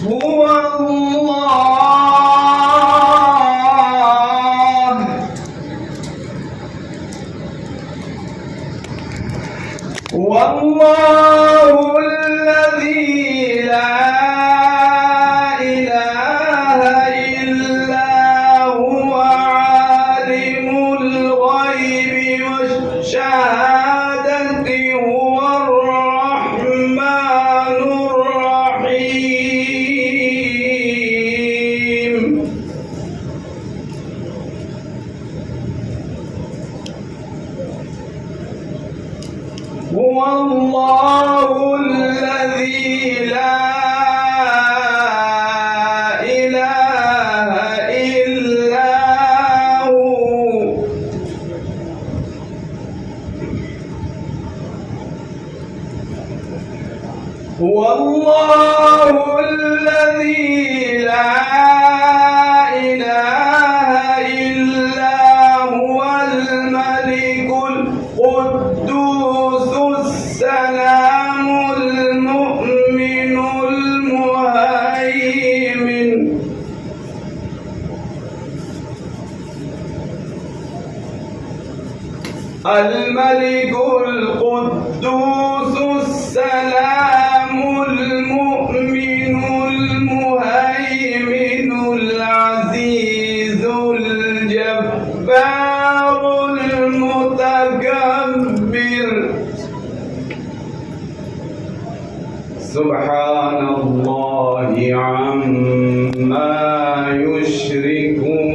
هو الله والله الذي لا إله إلا هو عالم الغيب والشهادة هو الرحمن الرحيم هو الله الذي لا إله إلا هو هو الله الذي لا إله إلا هو الملك القدوس السلام المؤمن المهيمن الملك القدوس السلام المؤمن المهيمن العزيز الجبار المتكبر سبحان الله عما يشركون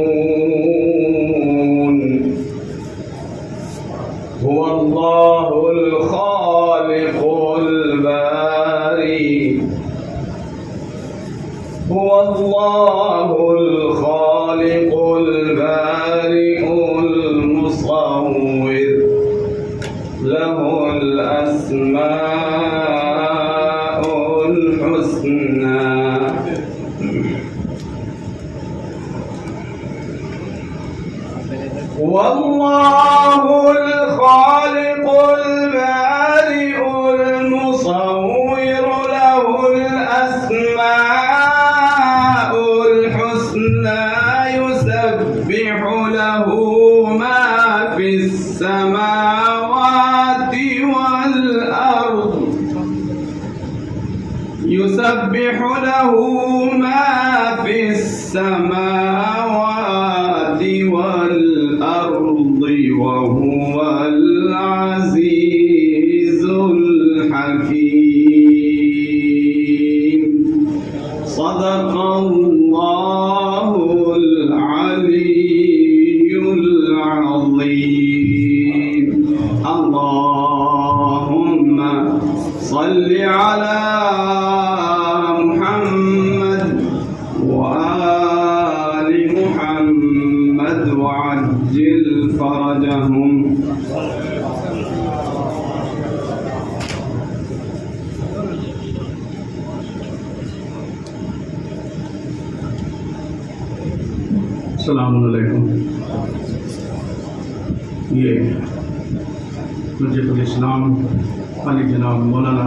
هو الله الخالق الباري هو الله الخالق البارئ المصور له الأسماء الحسنى والله الخالق البارئ المصور له الأسماء الحسنى يسبح له ما في السماوات والأرض يسبح له ما في السماوات والأرض وهو العزيز الحكيم صدق الله العلي العظيم اللهم صل على محمد وآل محمد وعجل فرجهم السلام علیکم. یہ حجت الاسلام علی جناب مولانا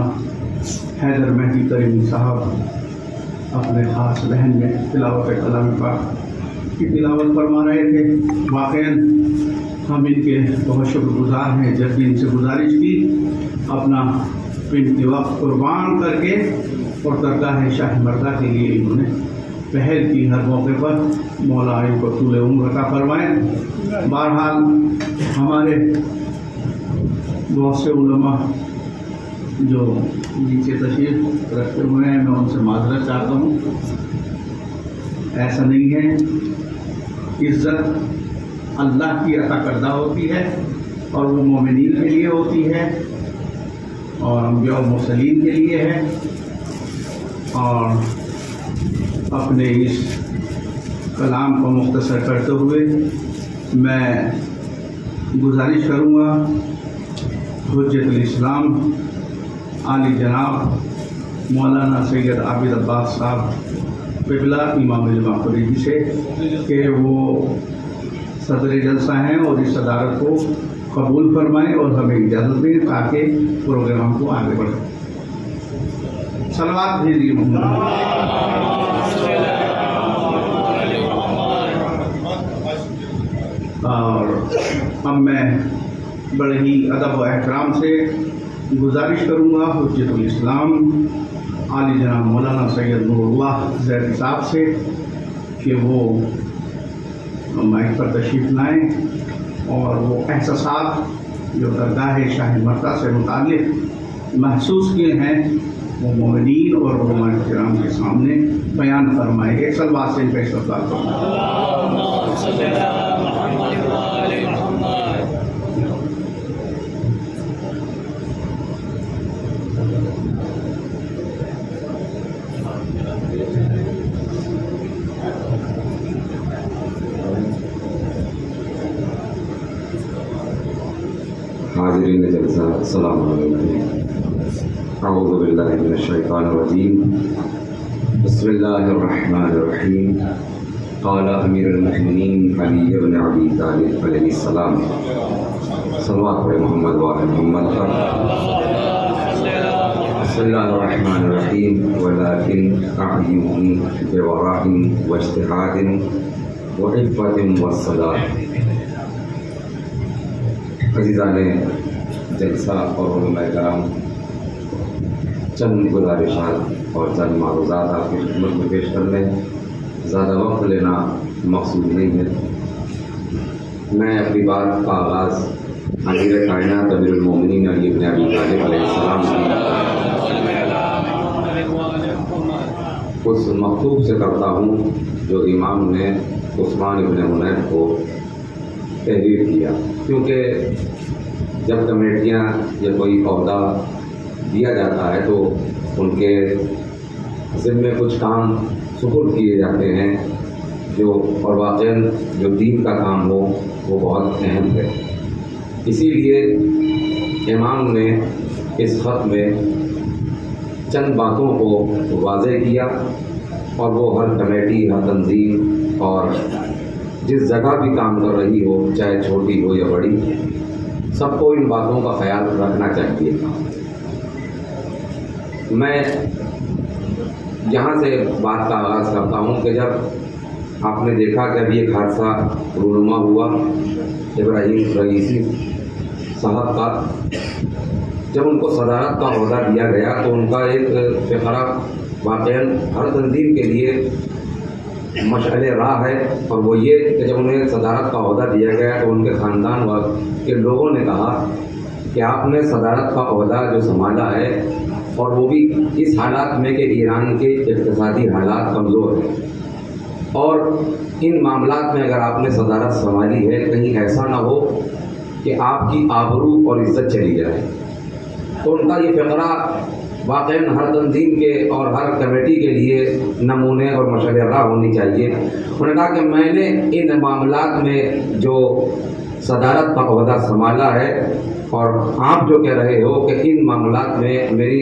حیدر مہدی کریمی صاحب اپنے خاص بہن میں تلاوت کلام پاک کی تلاوت فرما رہے تھے. واقعاً ہم ان کے بہت شکر گزار ہیں. جب بھی ان سے گزارش کی اپنا قیمتی وقت قربان کر کے اور درگاہ شاہ مردہ کے لیے انہوں نے پہل کی. ہر موقع پر مولا ان کو طول عمر عطا فرمائے. بہرحال ہمارے بہت سے علماء جو نیچے تشریف رکھتے ہوئے ہیں میں ان سے معذرت چاہتا ہوں. ایسا نہیں ہے. عزت اللہ کی عطا کردہ ہوتی ہے اور وہ مومنین کے لیے ہوتی ہے اور انبیاء و مرسلین کے لیے ہے. اور اپنے اس کلام کو مختصر کرتے ہوئے میں گزارش کروں گا حجت الاسلام عالی جناب مولانا سید عابد عباس صاحب قبلہ امام جماعت فریدی سے کہ وہ صدر جلسہ ہیں اور اس صدارت کو قبول فرمائیں اور ہمیں اجازت دیں تاکہ پروگرام کو آگے بڑھیں. صلوات بھیجیے اور اب میں بڑے ہی ادب و احترام سے گزارش کروں گا حجت الاسلام عالی جناب مولانا سید نور اللہ زیدی صاحب سے کہ وہ مائک پر تشریف لائیں اور وہ احساسات جو درگاہ شاہ مرتضیٰ سے متعلق محسوس کیے ہیں وہ مومنین اور علماء کرام کے سامنے بیان فرمائیں. ایک صلوات سے ان کا استقبال حاضرین جلسہ السلام علیکم. اعوذ باللہ من الشیطان الرجیم. بسم اللہ الرحمن الرحیم. قال امیر المؤمنین علی بن ابی طالب علیہ السلام. صلوات علی محمد و آل محمد. بسم اللہ الرحمن الرحیم. ولکن اعینی بورع واجتہاد وعفۃ والصلاۃ. عزیزان جلسہ اور علماء کرام، چند گزارشات اور چند معروضات آپ کی خدمت میں پیش کر لیں. زیادہ وقت لینا مقصود نہیں ہے. میں اپنی بات کا آغاز امیر کائنات امیر المومنین علی بن ابی طالب علیہ السلام کی اس مکتوب سے کرتا ہوں جو امام نے عثمان ابن حنیف کو تحریر کیا. کیونکہ جب کمیٹیاں یا کوئی عہدہ دیا جاتا ہے تو ان کے ذمے کچھ کام سپرد کیے جاتے ہیں جو اور واقعاً جو دین کا کام ہو وہ بہت اہم ہے. اسی لیے امام نے اس خط میں چند باتوں کو واضح کیا اور وہ ہر کمیٹی، ہر تنظیم اور جس جگہ بھی کام کر رہی ہو، چاہے چھوٹی ہو یا بڑی، سب کو ان باتوں کا خیال رکھنا چاہیے. میں یہاں سے بات کا آغاز کرتا ہوں کہ جب آپ نے دیکھا کہ ابھی ایک حادثہ رونما ہوا ابراہیم رئیسی صاحب کا، جب ان کو صدارت کا عہدہ دیا گیا تو ان کا ایک فقرہ واقعاً ہر تنظیم کے لیے مشعل راہ ہے، اور وہ یہ کہ جب انہیں صدارت کا عہدہ دیا گیا تو ان کے خاندان کے لوگوں نے کہا کہ آپ نے صدارت کا عہدہ جو سنبھالا ہے، اور وہ بھی اس حالات میں کہ ایران کے اقتصادی حالات کمزور ہیں، اور ان معاملات میں اگر آپ نے صدارت سنبھالی ہے کہیں ایسا نہ ہو کہ آپ کی آبرو اور عزت چلی جائے. تو ان کا یہ فقرہ واقعاً ہر تنظیم کے اور ہر کمیٹی کے لیے نمونے اور مشعل راہ ہونی چاہیے. انہوں نے کہا کہ میں نے ان معاملات میں جو صدارت کا عہدہ سنبھالا ہے، اور آپ جو کہہ رہے ہو کہ ان معاملات میں میری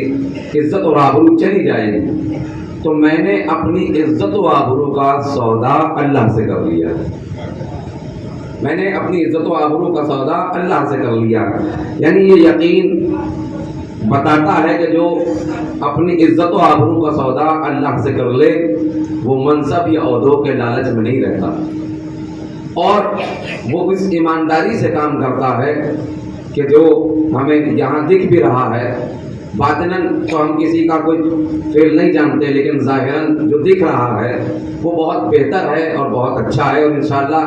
عزت اور آبرو چلی جائے گی، تو میں نے اپنی عزت و آبرو کا سودا اللہ سے کر لیا. میں نے اپنی عزت و آبرو کا سودا اللہ سے کر لیا. یعنی یہ یقین بتاتا ہے کہ جو اپنی عزت و آبرو کا سودا اللہ سے کر لے وہ منصب یا عہدوں کے لالچ میں نہیں رہتا، اور وہ اس ایمانداری سے کام کرتا ہے کہ جو ہمیں یہاں دکھ بھی رہا ہے. باطناً تو ہم کسی کا کوئی فعل نہیں جانتے، لیکن ظاہراً جو دکھ رہا ہے وہ بہت بہتر ہے اور بہت اچھا ہے، اور انشاءاللہ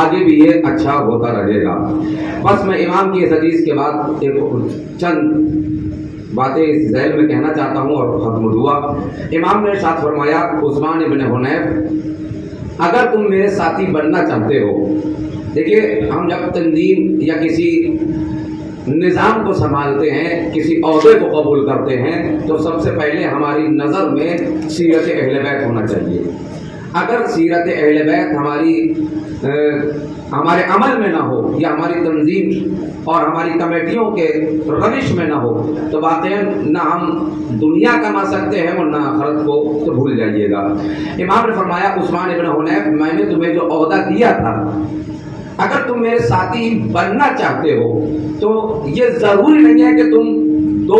آگے بھی یہ اچھا ہوتا رہے گا. بس میں امام کی اس حدیث کے بعد ایک چند باتیں اس ذیل میں کہنا چاہتا ہوں اور ختم دعا. امام نے ارشاد فرمایا عثمان ابن حنیف اگر تم میرے ساتھی بننا چاہتے ہو. دیکھیے ہم جب تنظیم یا کسی نظام کو سنبھالتے ہیں، کسی عہدے کو قبول کرتے ہیں، تو سب سے پہلے ہماری نظر میں سیرت اہل بیت ہونا چاہیے. اگر سیرت اہل بیت ہمارے عمل میں نہ ہو یا ہماری تنظیم اور ہماری کمیٹیوں کے روش میں نہ ہو تو واقعاً نہ ہم دنیا کما سکتے ہیں اور نہ آخرت کو تو بھول جائیے گا. امام نے فرمایا عثمان ابن حنیف میں نے تمہیں جو عہدہ دیا تھا اگر تم میرے ساتھی بننا چاہتے ہو تو یہ ضروری نہیں ہے کہ تم 2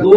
2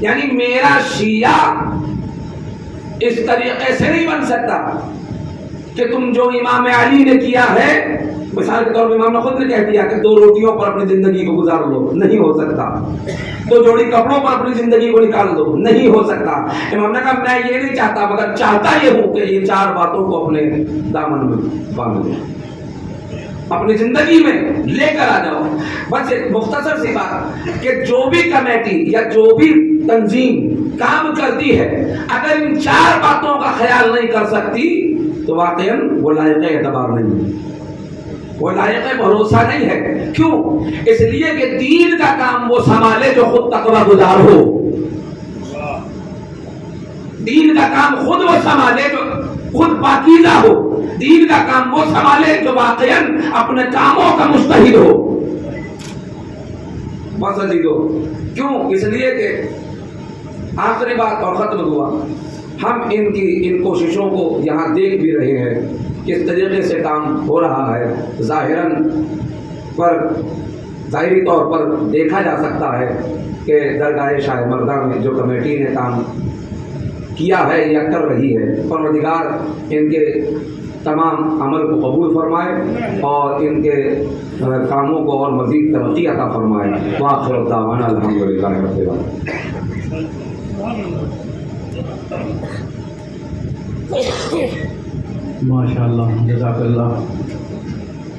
یعنی میرا شیعہ اس طریقے سے نہیں بن سکتا کہ تم جو امام علی نے کیا ہے، مثال کے طور پر امام نے خود نے کہہ دیا کہ 2 روٹیوں پر اپنی زندگی کو گزار لو، نہیں ہو سکتا. 2 جوڑی کپڑوں پر اپنی زندگی کو نکال دو، نہیں ہو سکتا. امام نے کہا میں یہ نہیں چاہتا، مگر چاہتا یہ ہوں کہ یہ 4 باتوں کو اپنے دامن میں باندھ لو، اپنی زندگی میں لے کر آ جاؤ. بس ایک مختصر سی بات کہ جو بھی کمیٹی یا جو بھی تنظیم کام کرتی ہے، اگر ان 4 باتوں کا خیال نہیں کر سکتی تو واقعاً وہ لائق اعتبار نہیں ہے، وہ لائق بھروسہ نہیں ہے. کیوں؟ اس لیے کہ دین کا کام وہ سنبھالے جو خود تقوی گزار ہو. دین کا کام خود وہ سنبھالے جو خود پاکیزہ ہو. دین کا کام وہ سنبھالے جو واقعاً اپنے کاموں کا مجتہد ہو. بس عزیزو، کیوں؟ اس لیے کہ آخری بات اور ختم ہوا، ہم ان کوششوں کو یہاں دیکھ بھی رہے ہیں کس طریقے سے کام ہو رہا ہے. ظاہری طور پر دیکھا جا سکتا ہے کہ درگاہ شاہ مردان میں جو کمیٹی نے کام کیا ہے یا کر رہی ہے، پروردگار ان کے تمام عمل کو قبول فرمائے اور ان کے کاموں کو اور مزید ترقی عطا فرمائے. وآخر دعوانا الحمدللہ رب العالمین. ماشاء اللہ، جزاک اللہ.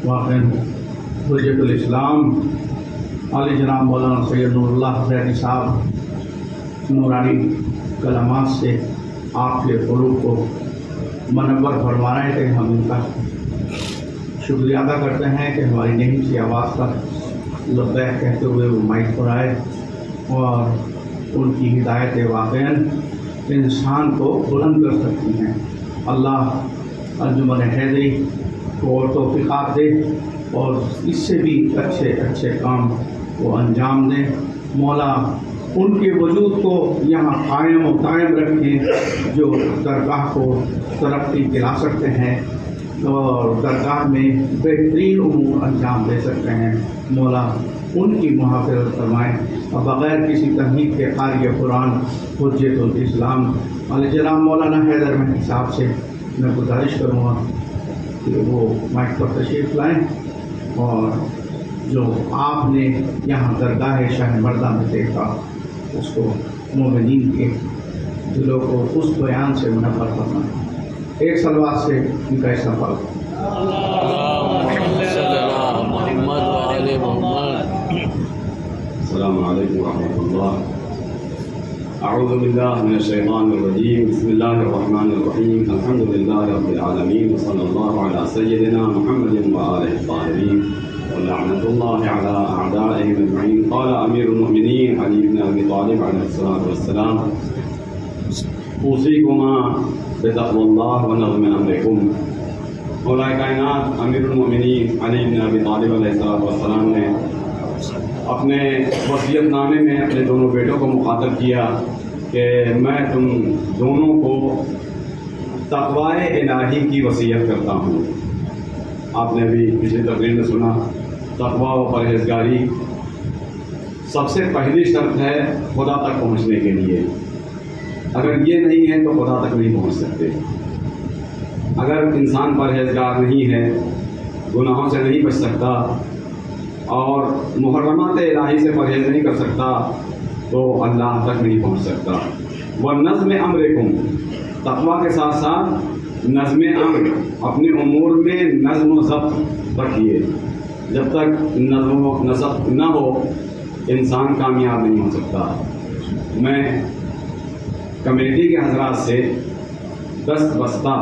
واقعاً حجت الاسلام علی جناب مولانا سید نور اللہ حسینی صاحب نورانی کلمات سے آپ کے قلوب کو منور فرما رہے تھے. ہم ان کا شکریہ ادا کرتے ہیں کہ ہماری نیم سی آواز کا لبیک کہتے ہوئے وہ مائک پر آئے، اور ان کی ہدایت واقعاً انسان کو بلند کر سکتی ہیں. اللہ انجمن حیدری کو اور توفیقات دے اور اس سے بھی اچھے کام وہ انجام دیں. مولا ان کے وجود کو یہاں قائم و قائم رکھیں جو درگاہ کو ترقی دلا سکتے ہیں اور درگاہ میں بہترین امور انجام دے سکتے ہیں. مولا ان کی محافظت فرمائیں. اور بغیر کسی تمہید کے قاری قرآن حجت الاسلام علی جناب مولانا حیدر مہدی صاحب سے میں گزارش کروں گا کہ وہ مائک پر تشریف لائیں اور جو آپ نے یہاں درگاہ شاہ مردہ میں دیکھا اس کو مومنین کے دلوں کو اس بیان سے منور فرمائیں. ایک صلوات سے ان کا استقبال. السلام علیکم ورحمۃ اللہ. اعوذ باللہ من الشیطان الرجیم. بسم اللہ الرحمن الرحیم. الحمد للہ رب العالمین وصلی اللہ علی سیدنا محمد وآلہ الطاہرین ولعنۃ اللہ علی اعدائهم اجمعین. قال امیر المؤمنین علی بن ابی طالب علیہ الصلوۃ والسلام: اوصیکما بتقوی اللہ ونظم امرکم. مولا کائنات امیر المؤمنین علی بن ابی طالب علیہ الصلوۃ والسلام نے اپنے وصیت نامے میں اپنے دونوں بیٹوں کو مخاطب کیا کہ میں تم دونوں کو تقوی الہی کی وصیت کرتا ہوں. آپ نے بھی پچھلی تقریر میں سنا، تقوی و پرہیزگاری سب سے پہلی شرط ہے خدا تک پہنچنے کے لیے. اگر یہ نہیں ہے تو خدا تک نہیں پہنچ سکتے. اگر انسان پرہیزگار نہیں ہے، گناہوں سے نہیں بچ سکتا اور محرمات الہی سے پرہیز نہیں کر سکتا تو اللہ تک نہیں پہنچ سکتا. وَنَظْمِ أَمْرِكُمْ، تقویٰ کے ساتھ ساتھ نظم امر، اپنے امور میں نظم و ضبط رکھیے. جب تک نظم و نسق نہ ہو انسان کامیاب نہیں ہو سکتا. میں کمیٹی کے حضرات سے دست بستہ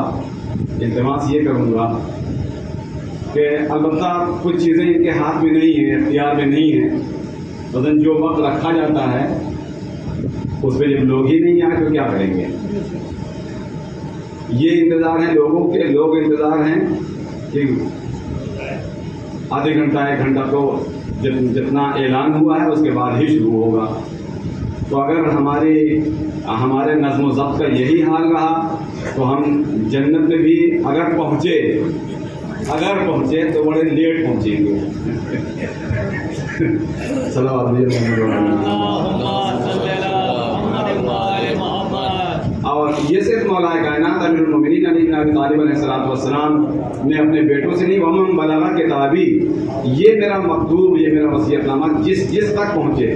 التماس یہ کروں گا کہ البتہ کچھ چیزیں ان کے ہاتھ میں نہیں ہیں، اختیار میں نہیں ہیں، مثلاً جو وقت رکھا جاتا ہے اس پہ جب لوگ ہی نہیں آئے تو کیا کریں گے. یہ انتظار ہے لوگوں کے، لوگ انتظار ہیں کہ آدھے گھنٹہ 1 گھنٹہ تو جتنا اعلان ہوا ہے اس کے بعد ہی شروع ہوگا. تو اگر ہمارے نظم و ضبط کا یہی حال رہا تو ہم جنت میں بھی اگر پہنچے تو بڑے لیٹ پہنچیں گے. صلی اللہ علیہ وسلم. اور یہ صرف مولا کائنات امیر المومنین علی بن ابی طالب علیہ السلام نے اپنے بیٹوں سے نہیں، ومن بلغ کتابی، یہ میرا مکتوب، یہ میرا وصیت نامہ جس تک پہنچے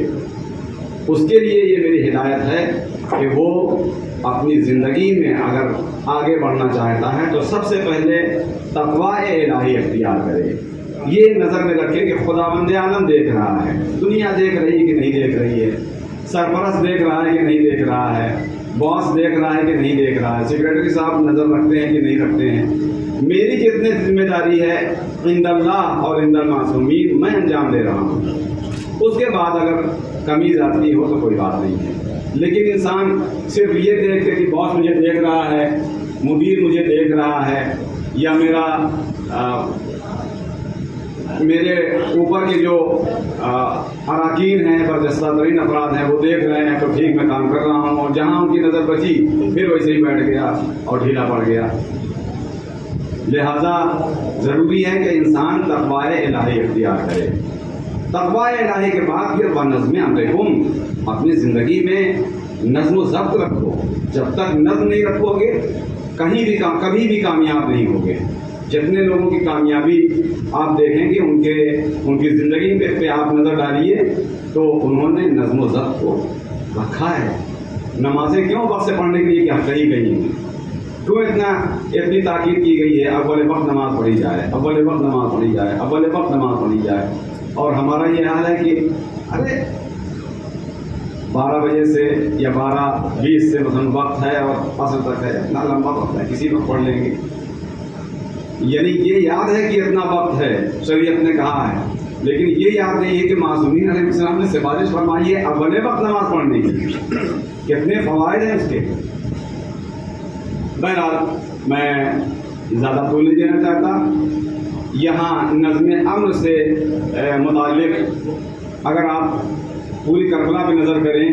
اس کے لیے یہ میری ہدایت ہے کہ وہ اپنی زندگی میں اگر آگے بڑھنا چاہتا ہے تو سب سے پہلے تقوی الہی اختیار کرے. یہ نظر میں رکھے کہ خداوند عالم دیکھ رہا ہے، دنیا دیکھ رہی ہے کہ نہیں دیکھ رہی ہے، سرپرست دیکھ رہا ہے کہ نہیں دیکھ رہا ہے، باس دیکھ رہا ہے کہ نہیں دیکھ رہا ہے، سیکریٹری صاحب نظر رکھتے ہیں کہ نہیں رکھتے ہیں. میری جتنی ذمہ داری ہے عند اللہ اور عند المعصومین میں انجام دے رہا ہوں. اس کے بعد اگر کمی ذاتی ہو تو کوئی بات نہیں ہے. لیکن انسان صرف یہ دیکھتے کہ باس مجھے دیکھ رہا ہے، مدیر مجھے دیکھ رہا ہے، یا میرے اوپر کے جو اراکین ہیں، برجستہ ترین افراد ہیں، وہ دیکھ رہے ہیں تو ٹھیک میں کام کر رہا ہوں، اور جہاں ان کی نظر بچی پھر ویسے ہی بیٹھ گیا اور ڈھیلا پڑ گیا. لہذا ضروری ہے کہ انسان تقوی الہی اختیار کرے. تقوی الہی کے بعد پھر بنظم امرکم، اپنی زندگی میں نظم و ضبط رکھو. جب تک نظم نہیں رکھو گے کبھی بھی کامیاب نہیں ہوگے. جتنے لوگوں کی کامیابی آپ دیکھیں گے ان کی زندگی پہ آپ نظر ڈالیے تو انہوں نے نظم و ضبط کو رکھا ہے. نمازیں کیوں وقت سے پڑھنے کے لیے کیا کہی گئی ہیں، کیوں اتنی تاکید کی گئی ہے، اول وقت نماز پڑھی جائے، اول وقت نماز پڑھی جائے، اول وقت نماز پڑھی جائے. اور ہمارا یہ حال ہے کہ ارے 12 بجے سے یا 12:20 سے مثلا وقت ہے اور عصر تک ہے، اتنا لمبا وقت ہے، کسی وقت پڑھ لیں گے. یعنی یہ یاد ہے کہ اتنا وقت ہے، شریعت نے کہا ہے، لیکن یہ یاد نہیں ہے کہ معصومین علیہ السلام نے سفارش فرمائی ہے اول وقت نماز پڑھنے کی. کتنے فوائد ہیں اس کے. بہرحال میں زیادہ طول نہیں دینا چاہتا. یہاں نظم امر سے متعلق اگر آپ پوری کربلا پہ نظر کریں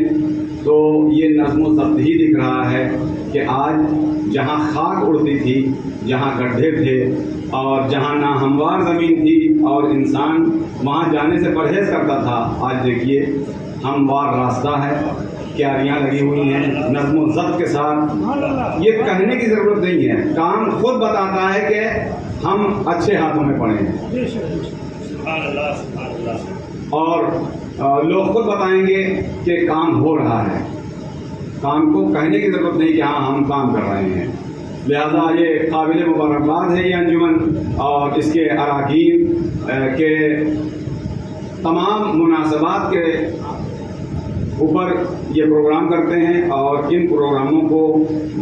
تو یہ نظم و ضبط ہی دکھ رہا ہے کہ آج جہاں خاک اڑتی تھی، جہاں گڈھے تھے اور جہاں ناہموار زمین تھی اور انسان وہاں جانے سے پرہیز کرتا تھا، آج دیکھیے ہموار راستہ ہے، کیاریاں لگی ہوئی ہیں نظم و ضبط کے ساتھ. یہ کہنے کی ضرورت نہیں ہے، کام خود بتاتا ہے کہ ہم اچھے ہاتھوں میں پڑے ہیں. اور لوگ خود بتائیں گے کہ کام ہو رہا ہے. کام کو کہنے کی ضرورت نہیں کہ ہاں ہم کام کر رہے ہیں. لہذا یہ قابل مبارکباد ہے یہ انجمن اور اس کے اراکین کے تمام مناسبات کے اوپر یہ پروگرام کرتے ہیں اور ان پروگراموں کو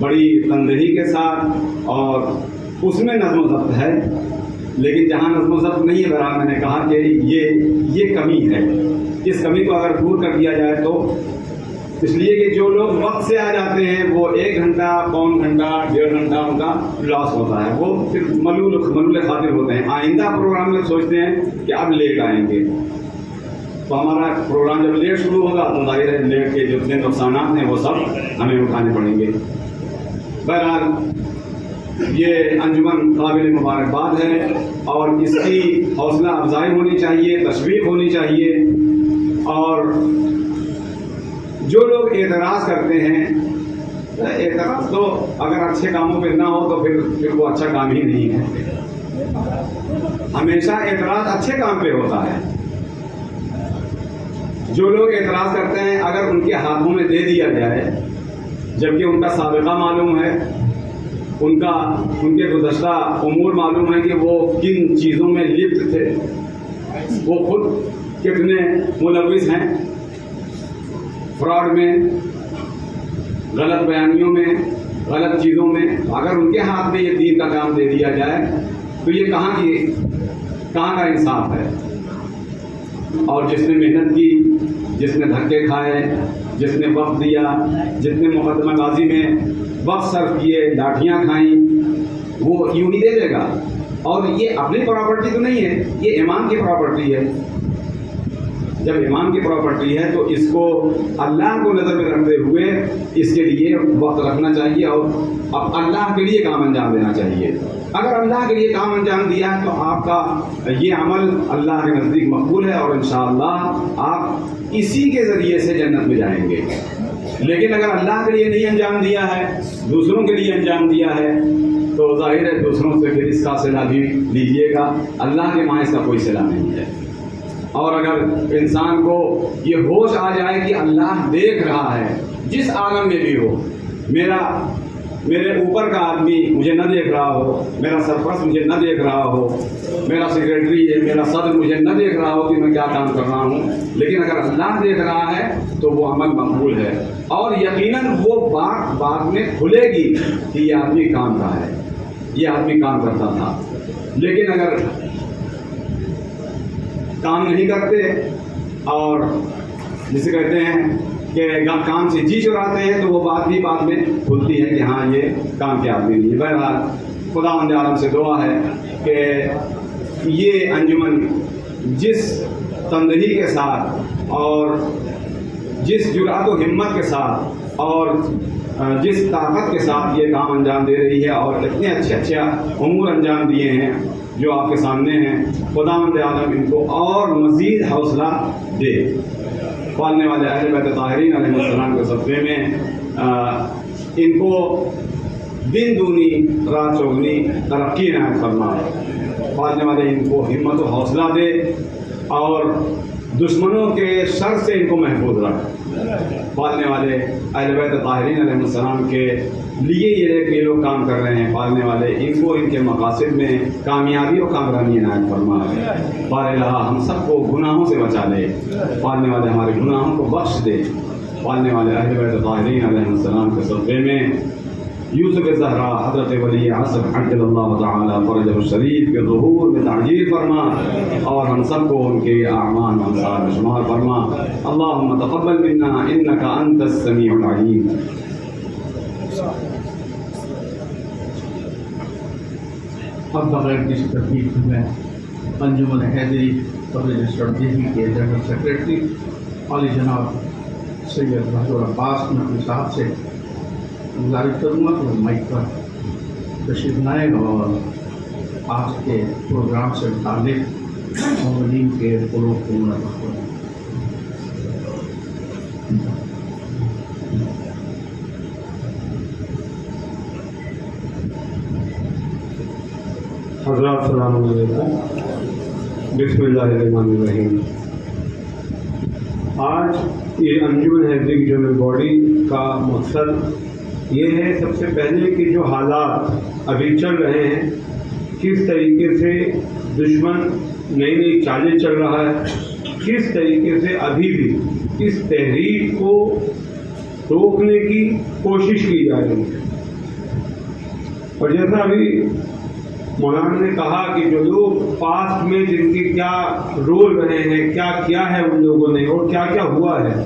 بڑی تندہی کے ساتھ اور اس میں نظم و ضبط ہے. لیکن جہاں نظم و ضبط نہیں ہے، بہرحال میں نے کہا کہ یہ کمی ہے. اس کمی کو اگر دور کر دیا جائے تو اس لیے کہ جو لوگ وقت سے آ جاتے ہیں وہ 1 گھنٹہ، پون گھنٹہ، 1.5 گھنٹہ ان کا لاس ہوتا ہے، وہ پھر ملول خاطر ہوتے ہیں. آئندہ پروگرام میں سوچتے ہیں کہ اب لیٹ آئیں گے، تو ہمارا پروگرام جب لیٹ شروع ہوگا تو ظاہر ہے لیٹ کے جتنے نقصانات ہیں وہ سب ہمیں اٹھانے پڑیں گے. بہرحال یہ انجمن قابل مبارکباد ہے اور اس کی حوصلہ افزائی ہونی چاہیے، تشویق ہونی چاہیے. اور جو لوگ اعتراض کرتے ہیں، اعتراض تو اگر اچھے کاموں پہ نہ ہو تو پھر وہ اچھا کام ہی نہیں ہے. ہمیشہ اعتراض اچھے کام پہ ہوتا ہے. جو لوگ اعتراض کرتے ہیں اگر ان کے ہاتھوں میں دے دیا جائے جبکہ ان کا سابقہ معلوم ہے، ان کے گزشتہ امور معلوم ہے کہ وہ کن چیزوں میں لپت تھے، وہ خود کتنے ملوث ہیں فراڈ میں، غلط بیانیوں میں، غلط چیزوں میں. اگر ان کے ہاتھ میں یہ دین کا کام دے دیا جائے تو یہ کہاں کا انصاف ہے. اور جس نے محنت کی، جس نے دھکے کھائے، جس نے وقت دیا، جس نے مقدمہ بازی میں وقت صرف کیے، لاٹھیاں کھائیں، وہ یوں ہی دے دے گا. اور یہ اپنی پراپرٹی تو نہیں ہے، یہ امام کی پراپرٹی ہے. جب امام کی پراپرٹی ہے تو اس کو اللہ کو نظر میں رکھتے ہوئے اس کے لیے وقت رکھنا چاہیے اور اب اللہ کے لیے کام انجام دینا چاہیے. اگر اللہ کے لیے کام انجام دیا ہے تو آپ کا یہ عمل اللہ کے نزدیک مقبول ہے اور انشاءاللہ آپ اسی کے ذریعے سے جنت میں جائیں گے. لیکن اگر اللہ کے لیے نہیں انجام دیا ہے، دوسروں کے لیے انجام دیا ہے، تو ظاہر ہے دوسروں سے پھر اس کا صلہ بھی لیجیے گا، اللہ کے ماں اس کا کوئی صلہ نہیں ہے۔ اور اگر انسان کو یہ ہوش آ جائے کہ اللہ دیکھ رہا ہے جس عالم میں بھی ہو، میرے اوپر کا آدمی مجھے نہ دیکھ رہا ہو، میرا سرپرست مجھے نہ دیکھ رہا ہو، میرا سیکریٹری ہے، میرا صدر مجھے نہ دیکھ رہا ہو کہ میں کیا کام کر رہا ہوں، لیکن اگر اللہ دیکھ رہا ہے تو وہ عمل مقبول ہے، اور یقیناً وہ بات بعد میں کھلے گی کہ یہ آدمی کام کا ہے، یہ آدمی کام کرتا تھا۔ لیکن اگر کام نہیں کرتے اور جسے کہتے ہیں کہ کام سے جی چراتے ہیں، تو وہ بات بھی بعد میں کھلتی ہے کہ ہاں یہ کام کے آدمی نہیں ہے۔ بہرحال خداوند عالم سے دعا ہے کہ یہ انجمن جس تندہی کے ساتھ اور جس جرأت و ہمت کے ساتھ اور جس طاقت کے ساتھ یہ کام انجام دے رہی ہے اور اتنے اچھے امور انجام دیے ہیں جو آپ کے سامنے ہیں، خداوند عالم ان کو اور مزید حوصلہ دے۔ پالنے والے اہل بیت طاہرین علیہ السلام کے صدقے میں ان کو دن دونی رات چوگنی ترقی عنایت فرمائے، پالنے والے ان کو ہمت و حوصلہ دے اور دشمنوں کے شر سے ان کو محفوظ رکھ۔ پالنے والے اہل بیت طاہرین علیہ السلام کے لیے یہ لوگ کام کر رہے ہیں، پالنے والے ان کو ان کے مقاصد میں کامیابی اور کامرانی عنایت فرمائے۔ بار الہ ہم سب کو گناہوں سے بچا لے، پالنے والے ہمارے گناہوں کو بخش دے۔ پالنے والے اہل بیت طاہرین علیہ السلام کے صدقے میں یوسف زہرا حضرت ولی عصر عجل اللہ تعالی فرجہ الشریف کے ظہور میں تعجیل فرما، اور ہم سب کو ان کے اعمال و امثال میں شمار فرما۔ اللہم تقبل منا انک انت السمیع العلیم۔ اب بغیر کسی ترتیب میں انجمن حیدری سب رجسٹرڈ دہلی کے جنرل سیکرٹری عالی جناب سید بہادر عباس نقوی صاحب سے گزارش کروں گا کہ وہ مائک پر تشریف لائیں اور آج کے پروگرام سے متعلق مومنین کے فروغ کو منعقد کریں۔ حضرات السلام علیکم، بسم اللہ الرحمن الرحیم۔ آج یہ انجمن حیدری کی جنرل باڈی کا مقصد یہ ہے سب سے پہلے کہ جو حالات ابھی چل رہے ہیں، کس طریقے سے دشمن نئی نئی چالیں چل رہا ہے، کس طریقے سے ابھی بھی اس تحریک کو روکنے کی کوشش کی جا رہی ہے۔ اور جیسا ابھی مولانا نے کہا کہ جو لوگ پاسٹ میں جن کے کیا رول رہے ہیں، کیا کیا ہے ان لوگوں نے اور کیا کیا ہوا ہے،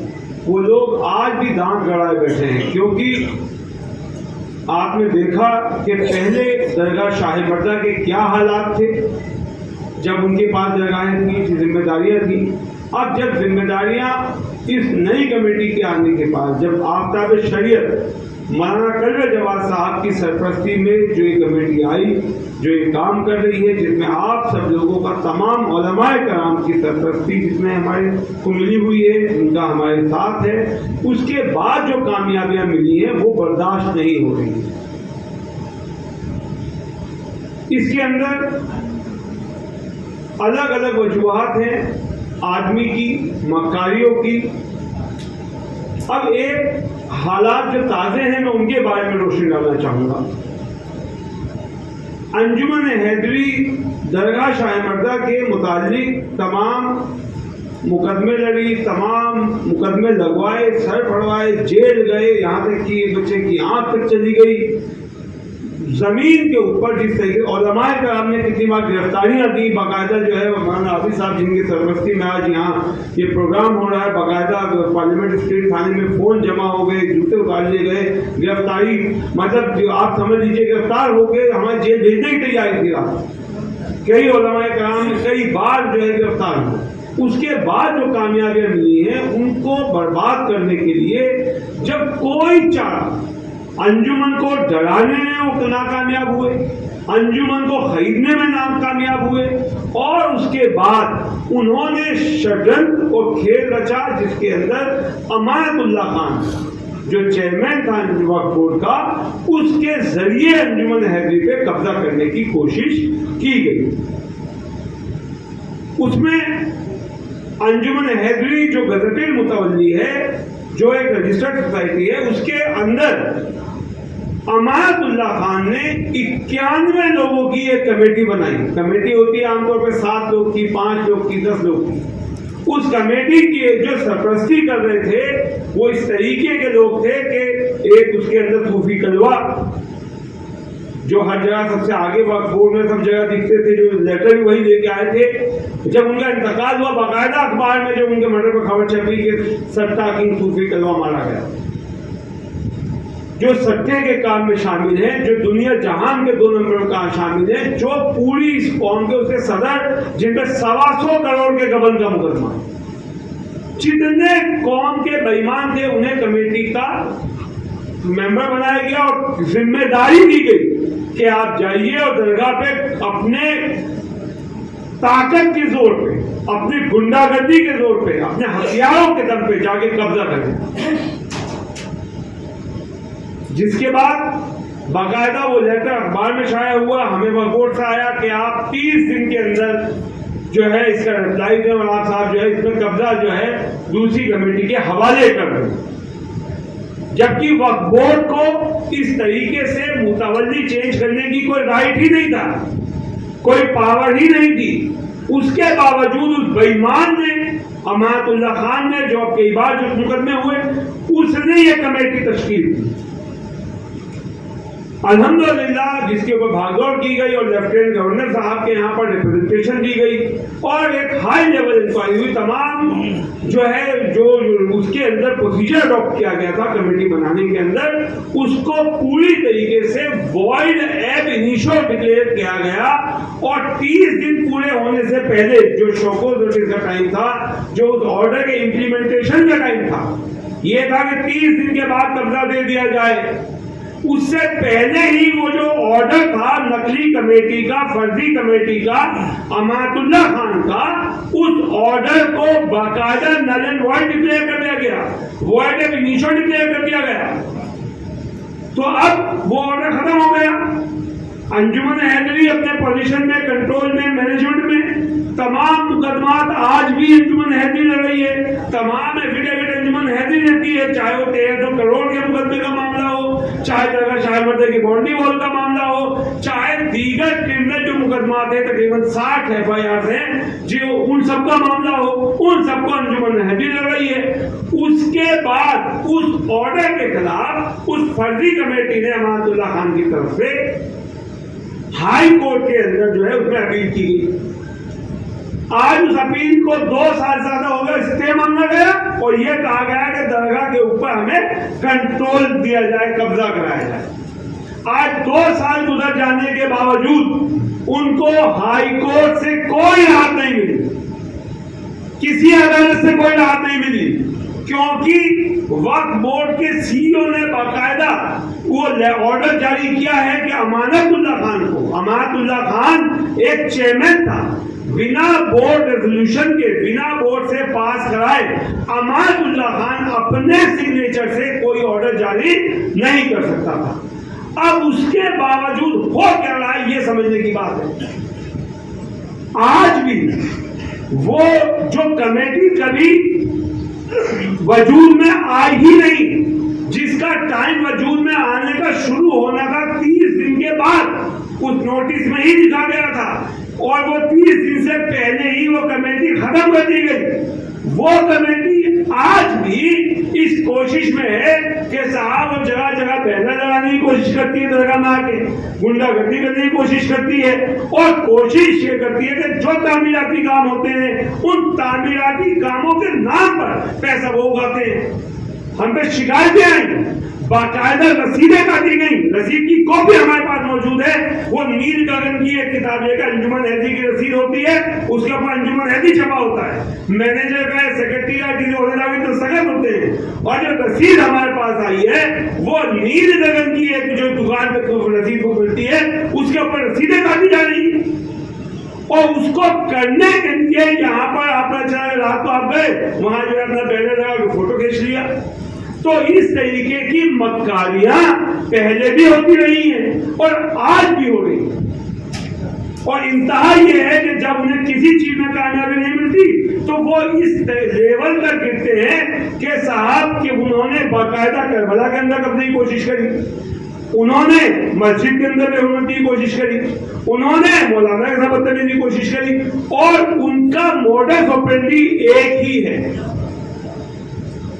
وہ لوگ آج بھی دانت گڑائے بیٹھے ہیں، کیونکہ آپ نے دیکھا کہ پہلے درگاہ شاہ مرزا کے کیا حالات تھے جب ان کے پاس درگاہیں تھیں، ذمہ داریاں تھیں۔ اب جب ذمہ داریاں اس نئی کمیٹی کے آنے کے بعد، جب آفتاب شریعت مولانا کلر جواد صاحب کی سرپرستی میں جو یہ کمیٹی آئی، جو یہ کام کر رہی ہے، جس میں آپ سب لوگوں کا، تمام علماء کرام کی سرپرستی جس میں ہمارے کو ملی ہوئی ہے، ان کا ہمارے ساتھ ہے، اس کے بعد جو کامیابیاں ملی ہیں وہ برداشت نہیں ہو رہی ہیں۔ اس کے اندر الگ الگ وجوہات ہیں، آدمی کی، مکاریوں کی۔ اب ایک حالات جو تازے ہیں میں ان کے بارے میں روشنی ڈالنا چاہوں گا۔ انجمن حیدری درگاہ شاہ مرزا کے متعلق تمام مقدمے لڑی، تمام مقدمے لگوائے، سر پڑوائے، جیل گئے، یہاں تک کہ بچے کی آنکھ تک چلی گئی۔ زمین کے اوپر جس طریقے علماء کرام نے کتنی بار گرفتاریاں دی، باقاعدہ جو ہے مولانا حافظ صاحب جن کی سرپرستی میں آج یہاں یہ پروگرام ہو رہا ہے، باقاعدہ پارلیمنٹ اسٹریٹ تھانے میں فون جمع ہو گئے، جوتے اتار لیے گئے، گرفتاری مطلب جو آپ سمجھ لیجیے گرفتار ہو گئے، ہمیں جیل بھیجنے کی تیاری تھی۔ کئی علماء کرام کئی بار جو ہے گرفتار ہوئے۔ اس کے بعد جو کامیابیاں ملی ہیں ان کو برباد کرنے کے لیے جب کوئی چارہ، انجمن کو ڈرانے میں وہ ناکامیاب ہوئے، انجمن کو خریدنے میں ناکامیاب ہوئے، اور اس کے بعد انہوں نے شڑیانتر اور کھیل رچا جس کے اندر امانت اللہ خان جو چیئرمین تھا وقف بورڈ کا، اس کے ذریعے انجمن حیدری پہ قبضہ کرنے کی کوشش کی گئی۔ اس میں انجمن حیدری جو گزٹیڈ متولی ہے، جو ایک رجسٹرڈ سوسائٹی ہے، اس کے اندر امانت اللہ خان نے 91 لوگوں کی ایک کمیٹی بنائی۔ کمیٹی ہوتی ہے عام طور پہ 7 لوگ کی، 5 لوگ کی، 10 لوگ کی۔ اس کمیٹی کی جو سرپرستی کر رہے تھے وہ اس طریقے کے لوگ تھے کہ ایک اس کے اندر صوفی کلوا، جو ہر جگہ سب سے آگے وقف بورڈ میں سب جگہ دکھتے تھے، جو لیٹر بھی وہی لے کے آئے تھے۔ جب ان کا انتقال ہوا، باقاعدہ اخبار میں جب ان کے مرڈر پر خبر چھپی کہ سٹا کنگ صوفی کلوا مارا گیا، جو سٹے کے کام میں شامل ہیں، جو دنیا جہان کے 2 نمبر کا شامل ہیں، جو پوری اس قوم کے اسے صدر، جن پہ 125 کروڑ کے گبن کا مقدمہ، جتنے قوم کے بے ایمان تھے انہیں کمیٹی کا ممبر بنایا گیا اور ذمہ داری دی گئی کہ آپ جائیے اور درگاہ پہ اپنے طاقت کے زور پہ، اپنی گنڈا گردی کے زور پہ، اپنے ہتھیاروں کے دم پہ جا کے قبضہ کریں۔ جس کے بعد باقاعدہ وہ لیٹر اخبار میں شائع ہوا، ہمیں وقف بورڈ سے آیا کہ آپ 30 دن کے اندر جو ہے اس کا رپلائی دیں اور آپ صاحب جو ہے اس میں قبضہ جو ہے دوسری کمیٹی کے حوالے کر دیں۔ جبکہ وقف بورڈ کو اس طریقے سے متولی چینج کرنے کی کوئی رائٹ ہی نہیں تھا، کوئی پاور ہی نہیں تھی۔ اس کے باوجود اس بے ایمان نے، امانت اللہ خان نے، جو اب کئی بار جو مقدمے ہوئے، اس نے یہ کمیٹی تشکیل دی۔ الحمدللہ جس کے اوپر بھاگ دوڑ کی گئی اور لیفٹیننٹ گورنر صاحب کے یہاں پر ریپرزنٹیشن دی گئی اور ایک ہائی لیول انکوائری ہوئی۔ تمام جو ہے جو اس کے اندر پروسیجر اڈاپٹ کیا گیا تھا کمیٹی بنانے کے اندر، اس کو پوری طریقے سے وائڈ ایب انیشو ڈکلیئر کیا گیا اور 30 دن پورے ہونے سے پہلے جو شوکوز نوٹس کا ٹائم تھا، جو اس آرڈر کے امپلیمنٹیشن کا ٹائم تھا، یہ تھا کہ 30 دن کے بعد قبضہ دے دیا جائے۔ اس سے پہلے ہی وہ جو آرڈر تھا نقلی کمیٹی کا، فرضی کمیٹی کا، امانت اللہ خان کا، اس آرڈر کو باقاعدہ نل اینڈ وائڈ ڈکلیئر کر دیا گیا، وائڈ ایب انیشو ڈکلیئر کر دیا گیا۔ تو اب وہ آرڈر ختم ہو گیا۔ انجمن حیدری اپنے پوزیشن میں، کنٹرول میں، مینجمنٹ میں، تمام مقدمات آج بھی انجمن حیدری لڑ رہی ہے، تمام ایفیڈیوٹ انجمن حیدری دیتی ہے، چاہے وہ 1300 کروڑ کے مقدمے کا معاملہ ہو، چاہے درگاہ شاہ مردے کی بانڈی وال کا معاملہ ہو، چاہے دیگر کرمنل جو مقدمات ہیں، تقریباً 60 FIRs ہیں، جو ان سب کا معاملہ ہو، ان سب کو انجمن حیدری لڑ رہی ہے۔ اس کے بعد اس آرڈر کے خلاف اس فرضی کمیٹی نے امانت اللہ خان کی طرف سے ہائی کورٹ کے اندر جو ہے اس میں اپیل کی گئی۔ آج اس اپیل کو 2 سال زیادہ ہو گیا، اسٹے مانگا گیا اور یہ کہا گیا کہ درگاہ کے اوپر ہمیں کنٹرول دیا جائے، قبضہ کرایا جائے۔ آج 2 سال گزر جانے کے باوجود ان کو ہائی کورٹ سے کوئی راحت نہیں ملی، کسی عدالت سے کوئی راحت نہیں ملی، کیونکہ وقف بورڈ کے CEO نے باقاعدہ وہ آرڈر جاری کیا ہے کہ امانت اللہ خان کو، امانت اللہ خان ایک چیئرمین تھا، بنا بورڈ ریزولوشن کے، بنا بورڈ سے پاس کرائے امانت اللہ خان اپنے سگنیچر سے کوئی آرڈر جاری نہیں کر سکتا تھا۔ اب اس کے باوجود ہو کیا رہا ہے یہ سمجھنے کی بات ہے۔ آج بھی وہ جو کمیٹی کبھی وجود میں آئی ہی نہیں، جس کا ٹائم وجود میں آنے کا شروع ہونا تھا 30 دن کے بعد، اس نوٹس میں ہی لکھا گیا تھا اور وہ 30 دن سے پہلے ہی وہ کمیٹی ختم کر دی گئی۔ وہ کمیٹی آج بھی اس کوشش میں ہے کہ صاحب وہ جگہ جگہ بہنا لگانے کی کوشش کرتی ہے، درگاہ میں آ کے گنڈا گردی کرنے کی کوشش کرتی ہے اور کوشش یہ کرتی ہے کہ جو تعمیراتی کام ہوتے ہیں ان تعمیراتی کاموں کے نام پر پیسہ وہ اگاتے ہیں۔ ہم پہ شکایتیں آئیں، باقاعدہ رسیدیں کاٹی گئی، رسید کی کاپی ہمارے پاس موجود ہے۔ وہ نیل گگن کی ایک کتاب ہے کہ انجمن حیدری کی رسید ہوتی ہے، اس کے اوپر انجمن حیدری چھپا ہوتا ہے، مینیجر کا سیکرٹری کا کسی عہدیدار کے دستخط ہوتے ہیں، اور جو رسید ہمارے پاس آئی ہے وہ نیل گگن کی ایک جو دکان پہ رسید کو ملتی ہے اس کے اوپر رسیدیں کاٹی جا رہی ہیں۔ اور اس کو کرنے کے لیے یہاں پر آپ رات کو آپ گئے، وہاں جو ہے اپنا بینر لگا کے فوٹو کھینچ لیا، تو اس طریقے کی مکاریاں پہلے بھی ہوتی رہی ہیں اور آج بھی ہو رہی ہیں، اور انتہا یہ ہے کہ جب انہیں کسی چیز میں کامیابی نہیں ملتی تو وہ اس لیول پر گرتے ہیں کہ صاحب کہ انہوں نے باقاعدہ کربلا کے اندر کرنے کی کوشش کری، انہوں نے مسجد کے اندر بے حرمتی کی کوشش کری، انہوں نے مولانا کے ساتھ بدتمیزی کی کوشش کری، اور ان کا موڈس آپرینڈی ایک ہی ہے،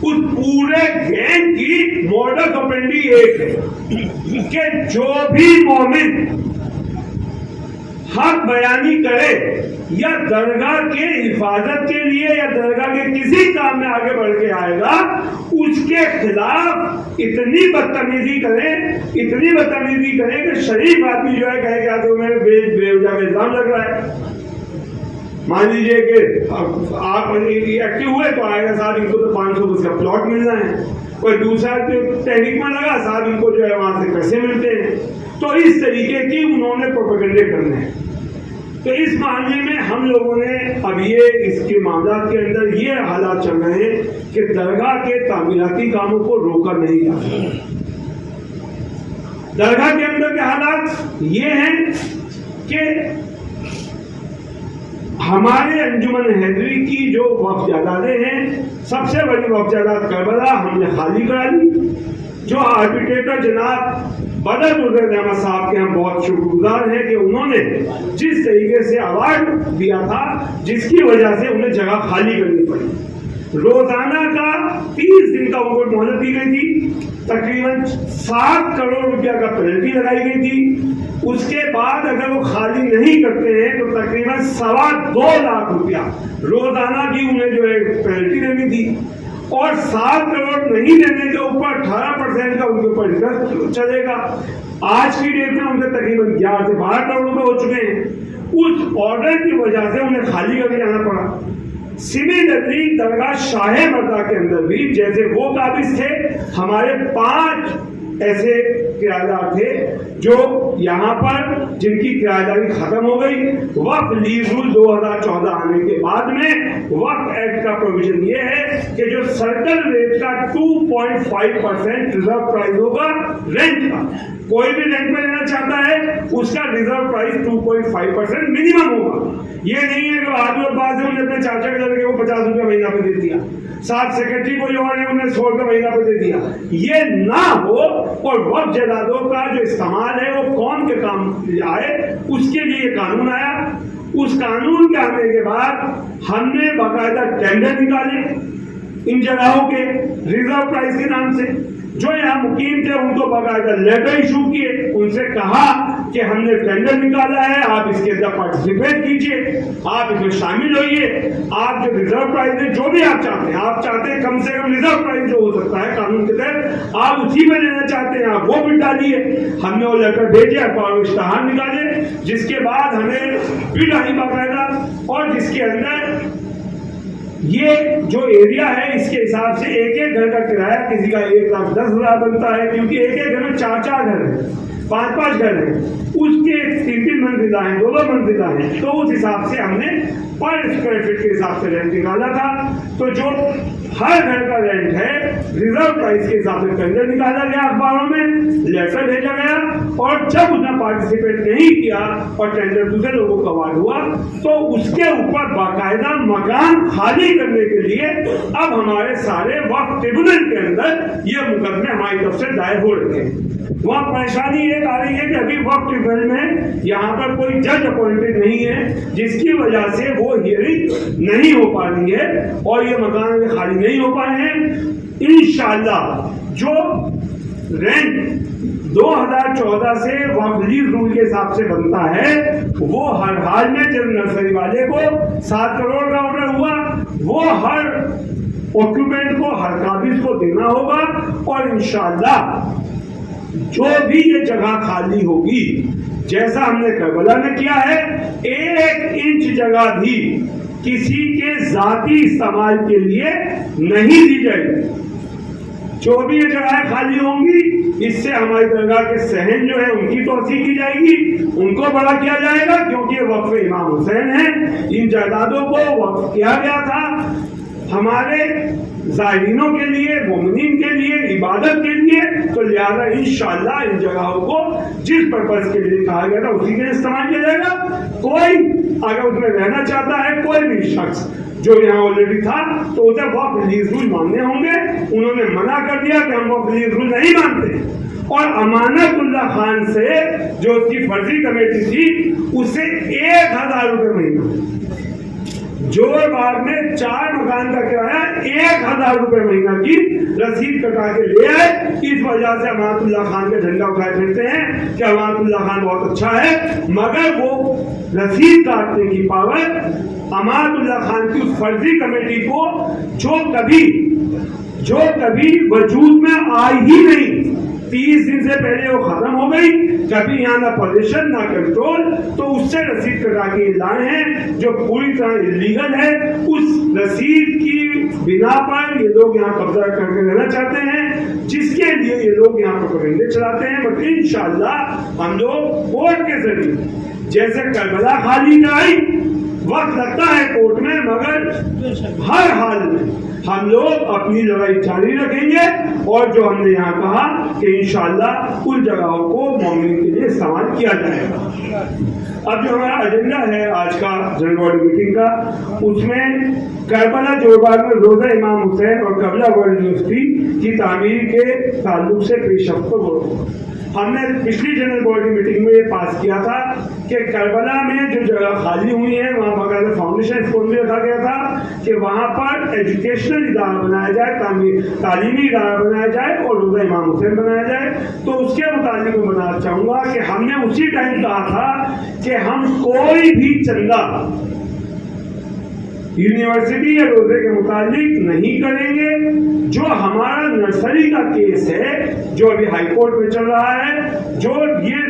اس پورے گینگ کی موڈس آپرینڈی ایک ہے کہ جو بھی مومن حق بیانی کرے یا درگاہ کے حفاظت کے لیے یا درگاہ کے کسی کام میں آگے بڑھ کے آئے گا، اس کے خلاف اتنی بدتمیزی کرے کہ شریف آدمی جو ہے کہے کہ میرے بے وجہ کا الزام لگ رہا ہے. مان لیجیے کہ آپ ایکٹیو ہوئے تو آئے گا صاحب ان کو تو 500 اس کا پلاٹ ملنا ہے، کوئی دوسرا تحریک میں لگا صاحب ان کو جو ہے وہاں سے پیسے ملتے ہیں. تو اس طریقے کی انہوں نے پروپیگنڈے کرنے ہیں. تو اس معاملے میں ہم لوگوں نے اب یہ اس کے معاملات کے اندر یہ حالات چل رہے ہیں کہ درگاہ کے تعمیراتی کاموں کو روکا نہیں جا سکتا. درگاہ کے اندر کے حالات یہ ہیں کہ ہمارے انجمن حیدری کی جو وقف جائیدادیں ہیں، سب سے بڑی وقف جائیداد کربلا ہم نے خالی کرا لی. جو آربیٹریٹر جناب بدر احمد صاحب کے ہم بہت شکر گزار ہیں کہ انہوں نے جس طریقے سے ایوارڈ دیا تھا، جس کی وجہ سے انہیں جگہ خالی کرنی پڑی. روزانہ کا 30 دن کا ان کو مہلت دی گئی تھی، تقریباً 7 کروڑ روپیہ کا پینلٹی لگائی گئی تھی. اس کے بعد اگر وہ خالی نہیں کرتے ہیں تو تقریباً 2.25 لاکھ روپیہ روزانہ کی انہیں جو ہے پینلٹی دینی تھی، اور 7 کروڑ نہیں دینے کے اوپر 18% کا ان کے اوپر انٹرسٹ چلے گا. آج کی ڈیٹ میں ان کے تقریباً 11 سے 12 کروڑ روپے ہو چکے ہیں. اس آرڈر کی وجہ سے انہیں خالی کر کے جانا پڑا. سملرلی درگاہ شاہ مردا کے اندر بھی جیسے وہ قابض تھے، ہمارے 5 ایسے کرایہ دار تھے جو یہاں پر جن کی کرایہ داری ختم ہو گئی. وقف لیز رول 2014 آنے کے بعد میں وقف ایکٹ کا پروویژن یہ ہے کہ جو سرکل ریٹ کا 2.5% ریزرو پرائز ہوگا رینٹ کا، کوئی بھی رینٹ میں لینا چاہتا ہے اس کا ریزرو پرائز 2.5% منیمم ہوگا. یہ نہیں ہے کہ آدمی اور بعض نے اپنے چاچا کے لڑکے کو 50 روپے مہینہ پہ دے دیا، ساتھ سیکرٹری کوئی اور ہے انہیں 100 روپے مہینہ پہ دے دیا. یہ نہ ہو، اور وقف جائیدادوں کا جو استعمال ہے وہ قوم کے کام آئے، اس کے لیے یہ قانون آیا. اس قانون کے آنے کے بعد ہم نے باقاعدہ ٹینڈر نکالے ان جگہوں کے ریزرو پرائز کے نام سے. جو یہاں مقیم تھے ان کو باقاعدہ لیٹر ایشو کیے، ان سے کہا کہ ہم نے ٹینڈر نکالا ہے، آپ اس کے اندر پارٹیسپیٹ کیجئے، آپ اس میں شامل ہوئیے. آپ جو ریزرو پرائز ہے جو بھی آپ چاہتے ہیں کم سے کم ریزرو پرائز جو ہو سکتا ہے قانون کے تحت آپ اسی میں لینا چاہتے ہیں، آپ وہ بل ڈالیے. ہم نے وہ لیٹر بھیجے اور اشتہار نکالے، جس کے بعد ہمیں بل آئی باقاعدہ، اور جس کے اندر یہ جو ایریا ہے اس کے حساب سے ایک گھر کا کرایہ کسی کا 1,10,000 بنتا ہے، کیونکہ ایک گھر میں 4 گھر ہیں، 5 گھر ہیں، اس کے 3 منزلہ ہیں، 2 منزلہ ہیں. تو اس حساب سے ہم نے پر اسکوائر فٹ کے حساب سے رینٹ نکالا تھا. تو جو ہر گھر کا رینٹ ہے ریزرو پرائز کے حساب سے ٹینڈر نکالا گیا، اخباروں میں لیٹر بھیجا گیا، اور جب اس نے پارٹیسپیٹ نہیں کیا اور ٹینڈر دوسرے لوگوں کا اوارڈ ہوا تو اس کے اوپر باقاعدہ مکان خالی کرنے کے لیے اب ہمارے سارے وقف ٹریبونل کے اندر یہ مقدمے ہماری طرف سے دائر ہو رہے ہیں. وہاں پریشانی یہ آ رہی ہے کہ ابھی وقف ٹریبونل میں یہاں پر کوئی جج اپوائنٹڈ نہیں ہے، جس کی وجہ سے وہ ہیئرنگ نہیں ہو پا رہی ہے اور یہ مکان خالی نہیں ہو پائے ہیں. انشاءاللہ جو رینٹ 2014 سے وقف لیز رول کے حساب سے بنتا ہے وہ ہر حال میں جب نرسری والے کو 7 کروڑ کا آرڈر ہوا وہ ہر آکوپینٹ کو، ہر قابض کو دینا ہوگا. اور انشاءاللہ جو بھی یہ جگہ خالی ہوگی جیسا ہم نے کربلا میں کیا ہے، 1 انچ جگہ بھی کسی کے ذاتی استعمال کے لیے نہیں دی جائے گی. جو بھی یہ جگہیں خالی ہوں گی اس سے ہماری درگاہ کے صحن جو ہے ان کی توسیع کی جائے گی، ان کو بڑا کیا جائے گا، کیونکہ یہ وقف امام حسین ہیں. ان جائیدادوں کو وقف کیا گیا تھا ہمارے زائرینوں کے لیے، مومنین کے لیے، عبادت کے لیے، تو لہٰذا انشاءاللہ ان جگہوں کو جس پرپز کے لیے کہا گیا تھا اسی کے لیے استعمال کیا جائے گا. کوئی اگر اس میں رہنا چاہتا ہے، کوئی بھی شخص جو یہاں آلریڈی تھا، تو اسے وقف ریلیز رول ماننے ہوں گے. انہوں نے منع کر دیا کہ ہم وقف ریلیز رول نہیں مانتے، اور امانت اللہ خان سے جو اس کی فرضی کمیٹی تھی اسے 1000 روپے مہینہ، جوڑ باغ میں 4 مکان کا کرایہ 1000 روپے مہینہ کی رسید کٹا کے لے آئے. اس وجہ سے امانت اللہ خان کا جھنڈا اٹھائے پھرتے ہیں کہ امانت اللہ خان بہت اچھا ہے، مگر وہ رسید کاٹنے کی پاور امانت اللہ خان کی اس فرضی کمیٹی کو جو کبھی وجود میں آئی ہی نہیں، 30 دن سے پہلے وہ ختم ہو گئی، کبھی یہاں نہ پوزیشن نہ کنٹرول، تو اس سے رسید کٹا کے لائے ہیں جو پوری طرح انلیگل ہے. اس رسید کی بنا پر یہ لوگ یہاں قبضہ کر کے رہنا چاہتے ہیں، جس کے لیے یہ لوگ یہاں پر پرندے چلاتے ہیں. بٹ انشاءاللہ ہم لوگ کورٹ کے ذریعے، جیسے کربلا خالی آئی، وقت لگتا ہے کورٹ میں، مگر ہر حال میں ہم لوگ اپنی لڑائی جاری رکھیں گے. اور جو ہم نے یہاں کہا کہ انشاءاللہ ان جگہوں کو مومنین کے لیے استعمال کیا جائے گا. اب جو ہمارا ایجنڈا ہے آج کا جنرل باڈی میٹنگ کا، اس میں کربلا جوڑ باغ میں روزہ امام حسین اور قبلہ ورلڈ یونیورسٹی کی تعمیر کے تعلق سے پیش رفت کو ہم نے پچھلی جنرل باڈی میٹنگ میں یہ پاس کیا تھا کہ کربلا میں جو جگہ خالی ہوئی ہے وہاں باقاعدہ فاؤنڈیشن اسکول بھی رکھا گیا تھا کہ وہاں پر ایجوکیشنل ادارہ بنایا جائے، تعلیمی ادارہ بنایا جائے اور روزہ امام حسین بنایا جائے. تو اس کے متعلق میں بتانا چاہوں گا کہ ہم نے اسی ٹائم کہا تھا کہ ہم کوئی بھی چندہ یونیورسٹی یا روزے کے متعلق نہیں کریں گے. جو ہمارا نرسری کا کیس ہے جو ابھی ہائی کورٹ میں چل رہا ہے، جو یہ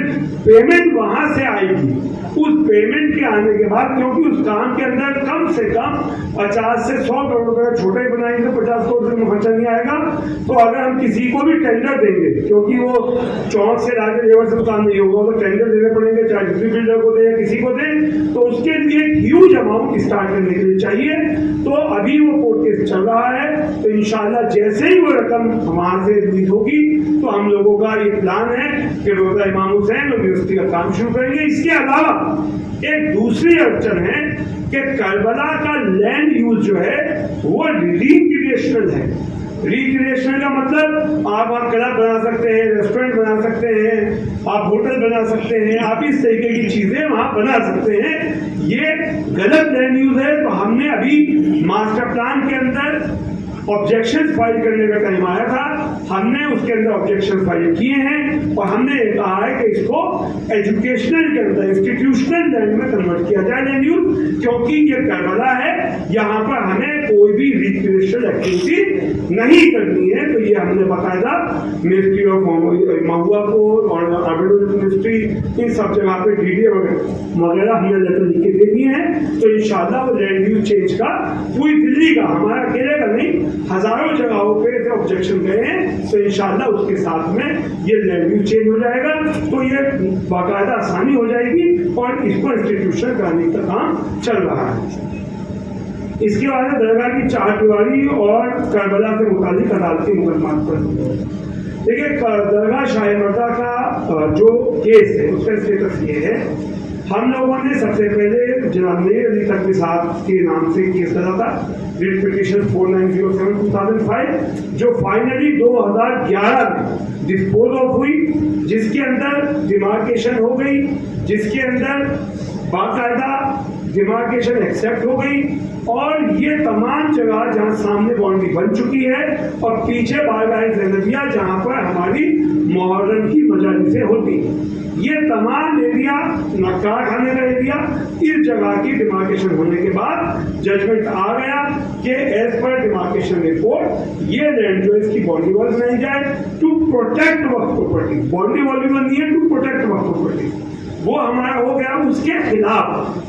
پیمنٹ وہاں سے آئے گی، اس پیمنٹ کے آنے کے بعد، کیونکہ اس کام کے اندر کم سے کم 50 سے 100 کروڑ روپے چھوٹے ہی بنائیں گے، 50 کروڑ روپے خرچہ نہیں آئے گا. تو اگر ہم کسی کو بھی ٹینڈر دیں گے، کیونکہ وہ چوک سے لا کے لیبر سے کام نہیں ہوگا، تو ٹینڈر دینے پڑیں گے، چاہے کسی بلڈر کو دیں یا کسی کو دیں، تو اس کے لیے ایک ہیوج اماؤنٹ اسٹارٹ کرنے کے لیے چاہیے. تو ابھی وہ کورٹ کیس چل رہا ہے، تو انشاءاللہ جیسے ہی وہ رقم وہاں سے ریلیز ہوگی تو ہم لوگوں کا یہ پلان ہے کہ روزہ امام حسین اور یونیورسٹی کا کام شروع کریں گے. اس کے علاوہ ایک دوسری اڑچن ہے کہ کربلا کا لینڈ یوز جو ہے وہ ریکریشنل ہے. ریکریشنل کا مطلب آپ کلب بنا سکتے ہیں، ریسٹورینٹ بنا سکتے ہیں، آپ ہوٹل بنا سکتے ہیں، آپ اس طریقے کی چیزیں وہاں بنا سکتے ہیں. یہ غلط لینڈ یوز ہے. تو ہم نے ابھی ماسٹر پلان کے اندر آبجیکشن فائل کرنے کا ٹائم آیا تھا، ہم نے اس کے اندر آبجیکشن فائل کیے ہیں اور ہم نے یہ کہا ہے کہ اس کو ایجوکیشنل کے اندر انسٹیٹیوشنل لینڈ میں کنورٹ کیا جائے لینڈ یوز، کیونکہ یہ کربلا ہے، یہاں پر ہمیں کوئی بھی ریکریشنل ایکٹیویٹی نہیں کرنی ہے. تو یہ ہم نے باقاعدہ منسٹری آف مہوا کو اور اربن منسٹری ان سب جگہ پہ ڈی ڈی وغیرہ ہم نے لیٹر لکھ کے دے دیے ہیں. تو انشاءاللہ وہ لینڈ یوز چینج کا پوری دلی کا، ہمارا اکیلے کا نہیں، ہزاروں جگہوں پہ آبجیکشن گئے ہیں. تو انشاءاللہ اس کے ساتھ میں یہ لینڈ یوز چینج ہو جائے گا، تو یہ باقاعدہ آسانی ہو جائے گی اور اس کو انسٹیٹیوشن کرانے کا کام چل رہا ہے. اس کے بعد درگاہ کی 4 دیواری اور کربلا سے متعلق عدالتی مقدمات پر دیکھیے. درگاہ شاہ مردہ کا جو کیس ہے اس کا اسٹیٹس یہ ہے، ہم لوگوں نے سب سے پہلے جناب میر علی تقوی صاحب کے نام سے کیس کرا تھا، ریٹ پٹیشن 4907/2005 جو فائنلی 2011 میں ڈسپوز آف ہوئی، جس کے اندر ڈیمارکیشن ہو گئی، جس کے اندر باقاعدہ ڈیمارکیشن ایکسیپٹ ہو گئی، اور یہ تمام جگہ جہاں سامنے باؤنڈری بن چکی ہے اور پیچھے بارگاہ زینبیہ جہاں پر ہماری محرم کی مجالسیں ہوتی ہیں، یہ تمام ایریا نکار کھانے کا ایریا، اس جگہ کی ڈیمارکیشن ہونے کے بعد ججمنٹ آ گیا کہ ایز پر ڈیمارکیشن رپورٹ یہ لینڈ جو اس کی باؤنڈری وال بنائی جائے ٹو پروٹیکٹ وقف پراپرٹی. باؤنڈری وال بھی بنی ہے ٹو پروٹیکٹ وقف پراپرٹی. وہ ہمارا ہو گیا. اس کے خلاف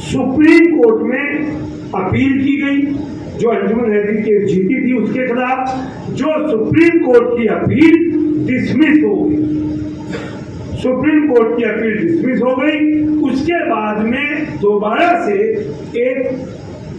سپریم کورٹ میں اپیل کی گئی، جو انجمن حیدری کیس جیتی تھی اس کے خلاف، جو سپریم کورٹ کی اپیل ڈسمس ہو گئی. سپریم کورٹ کی اپیل ڈسمس ہو گئی. اس کے بعد میں دوبارہ سے ایک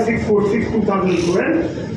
646/2012